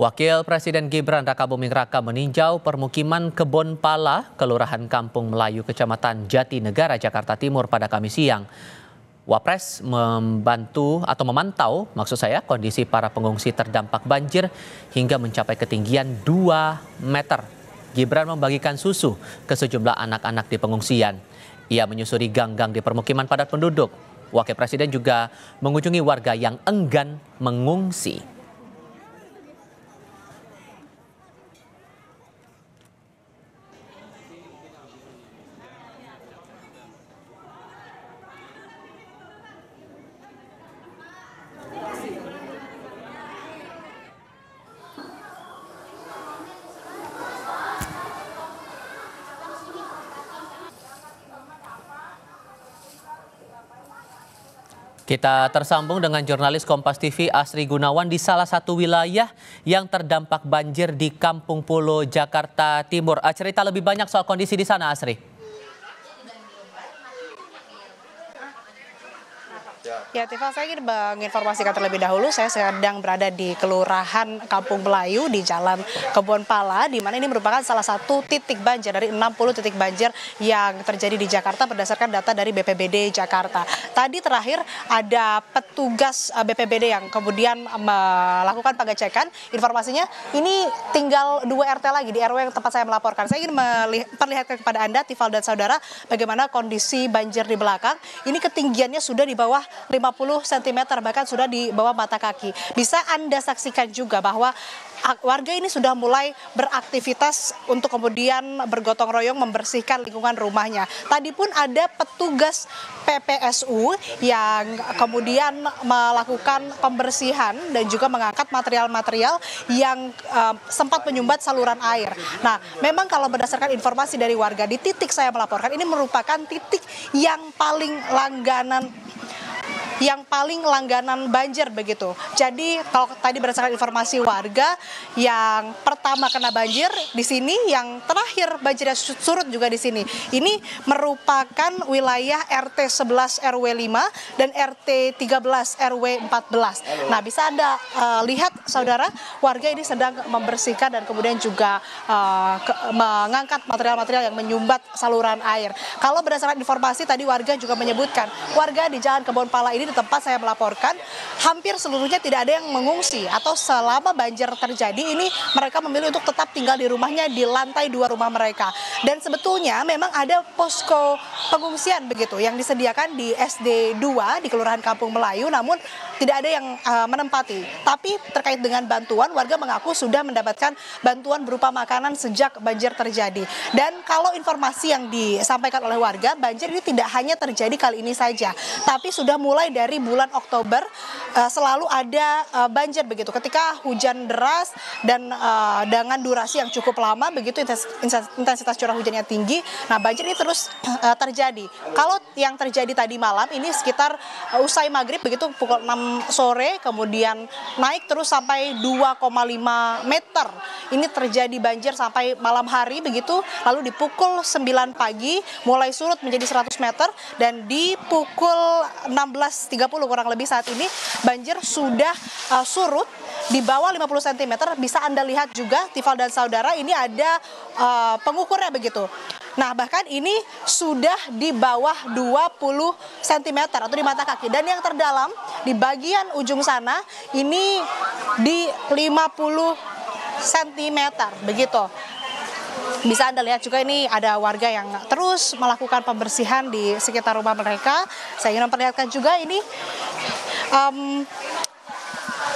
Wakil Presiden Gibran Rakabuming Raka meninjau permukiman Kebon Pala, Kelurahan Kampung Melayu, Kecamatan Jatinegara, Jakarta Timur pada Kamis siang. Wapres memantau kondisi para pengungsi terdampak banjir hingga mencapai ketinggian 2 meter. Gibran membagikan susu ke sejumlah anak-anak di pengungsian. Ia menyusuri gang-gang di permukiman padat penduduk. Wakil Presiden juga mengunjungi warga yang enggan mengungsi. Kita tersambung dengan jurnalis Kompas TV Asri Gunawan di salah satu wilayah yang terdampak banjir di Kampung Pulo, Jakarta Timur. Cerita lebih banyak soal kondisi di sana, Asri. Ya, Tifa, saya ingin menginformasikan terlebih dahulu, saya sedang berada di Kelurahan Kampung Melayu di Jalan Kebon Pala, di mana ini merupakan salah satu titik banjir dari 60 titik banjir yang terjadi di Jakarta berdasarkan data dari BPBD Jakarta. Tadi terakhir ada petugas BPBD yang kemudian melakukan pengecekan. Informasinya ini tinggal 2 RT lagi di RW yang tempat saya melaporkan. Saya ingin memperlihatkan kepada Anda, Tifal dan saudara, bagaimana kondisi banjir di belakang. Ini ketinggiannya sudah di bawah 50 cm, bahkan sudah di bawah mata kaki. Bisa Anda saksikan juga bahwa warga ini sudah mulai beraktivitas untuk kemudian bergotong royong membersihkan lingkungan rumahnya. Tadi pun ada petugas PPSU yang kemudian melakukan pembersihan dan juga mengangkat material-material yang sempat menyumbat saluran air. Nah, memang kalau berdasarkan informasi dari warga di titik saya melaporkan, ini merupakan titik yang paling langganan banjir begitu. Jadi kalau tadi berdasarkan informasi warga, yang pertama kena banjir di sini, yang terakhir banjirnya surut juga di sini. Ini merupakan wilayah RT 11 RW 5 dan RT 13 RW 14. Nah, bisa Anda lihat saudara, warga ini sedang membersihkan dan kemudian juga mengangkat material-material yang menyumbat saluran air. Kalau berdasarkan informasi tadi warga juga menyebutkan, warga di Jalan Kebon Pala ini di tempat saya melaporkan hampir seluruhnya tidak ada yang mengungsi, atau selama banjir terjadi ini mereka memilih untuk tetap tinggal di rumahnya di lantai 2 rumah mereka. Dan sebetulnya memang ada posko pengungsian begitu yang disediakan di SD 2 di Kelurahan Kampung Melayu, namun tidak ada yang menempati. Tapi terkait dengan bantuan, warga mengaku sudah mendapatkan bantuan berupa makanan sejak banjir terjadi. Dan kalau informasi yang disampaikan oleh warga, banjir ini tidak hanya terjadi kali ini saja, tapi sudah mulai dari bulan Oktober selalu ada banjir begitu. Ketika hujan deras dan dengan durasi yang cukup lama begitu, intensitas curah hujannya tinggi, nah banjir ini terus terjadi. Kalau yang terjadi tadi malam ini sekitar usai maghrib begitu, pukul 6 sore, kemudian naik terus sampai 2,5 meter. Ini terjadi banjir sampai malam hari begitu, lalu di pukul 9 pagi mulai surut menjadi 100 meter, dan di pukul 16.30 kurang lebih saat ini banjir sudah surut di bawah 50 cm. Bisa Anda lihat juga, Tifal dan saudara, ini ada pengukurnya begitu. Nah, bahkan ini sudah di bawah 20 cm atau di mata kaki. Dan yang terdalam di bagian ujung sana ini di 50 cm begitu. Bisa Anda lihat juga ini ada warga yang terus melakukan pembersihan di sekitar rumah mereka. Saya ingin memperlihatkan juga ini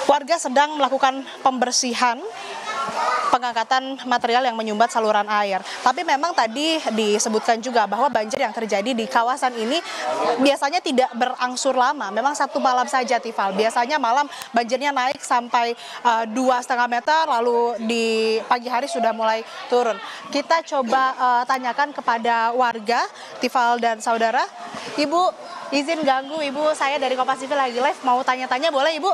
warga sedang melakukan pembersihan, pengangkatan material yang menyumbat saluran air. Tapi memang tadi disebutkan juga bahwa banjir yang terjadi di kawasan ini biasanya tidak berangsur lama. Memang 1 malam saja, Tifal. Biasanya malam banjirnya naik sampai 2,5 meter, lalu di pagi hari sudah mulai turun. Kita coba tanyakan kepada warga, Tifal dan saudara. Ibu, izin ganggu Ibu, saya dari Kompas TV lagi live, mau tanya-tanya boleh Ibu?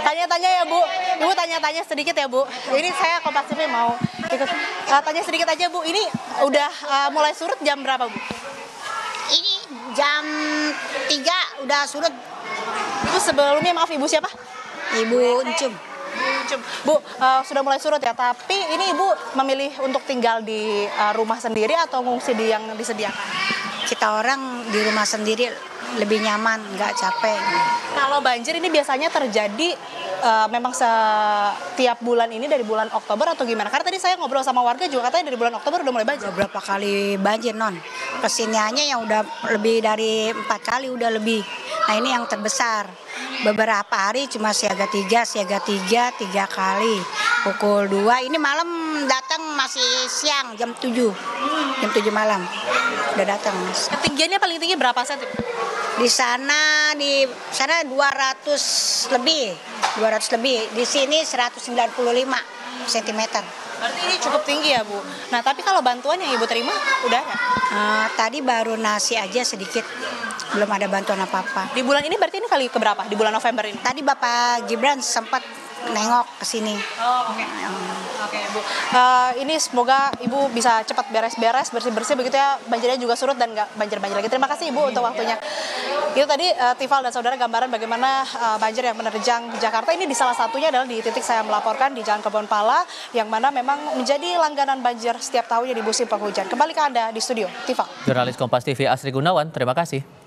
Tanya-tanya ya Bu, Ibu tanya-tanya sedikit ya Bu. Ini saya Kompas TV mau ikut tanya sedikit aja Bu. Ini udah mulai surut jam berapa Bu? Ini jam 3 udah surut. Ibu sebelumnya, maaf Ibu siapa? Ibu Encum. Bu, sudah mulai surut ya, tapi ini Ibu memilih untuk tinggal di rumah sendiri atau ngungsi di yang disediakan? Kita orang di rumah sendiri lebih nyaman, nggak capek. Kalau banjir ini biasanya terjadi memang setiap bulan ini dari bulan Oktober atau gimana? Karena tadi saya ngobrol sama warga juga katanya dari bulan Oktober udah mulai banjir. Berapa kali banjir non? Kesiniannya yang udah lebih dari 4 kali udah lebih. Nah ini yang terbesar. Beberapa hari cuma siaga 3 kali. Pukul 2, ini malam datang masih siang jam 7 malam udah datang. Ketinggiannya paling tinggi berapa senti? Di sana 200 lebih. Di sini 195 cm. Berarti ini cukup tinggi ya Bu. Nah tapi kalau bantuan yang Ibu terima udah ada? Tadi baru nasi aja sedikit, belum ada bantuan apa-apa. Di bulan ini berarti ini kali keberapa? Di bulan November ini? Tadi Bapak Gibran sempat nengok ke sini. Oh, oke. Oke, Bu. Ini semoga Ibu bisa cepat beres-beres, bersih-bersih begitu ya, banjirnya juga surut dan nggak banjir-banjir lagi. Terima kasih Ibu untuk waktunya. Itu tadi Tifal dan saudara gambaran bagaimana banjir yang menerjang Jakarta. Ini di salah satunya adalah di titik saya melaporkan di Jalan Kebonpala yang mana memang menjadi langganan banjir setiap tahunnya di musim penghujan. Kembali ke Anda di studio, Tifal. Jurnalis Kompas TV Asri Gunawan, terima kasih.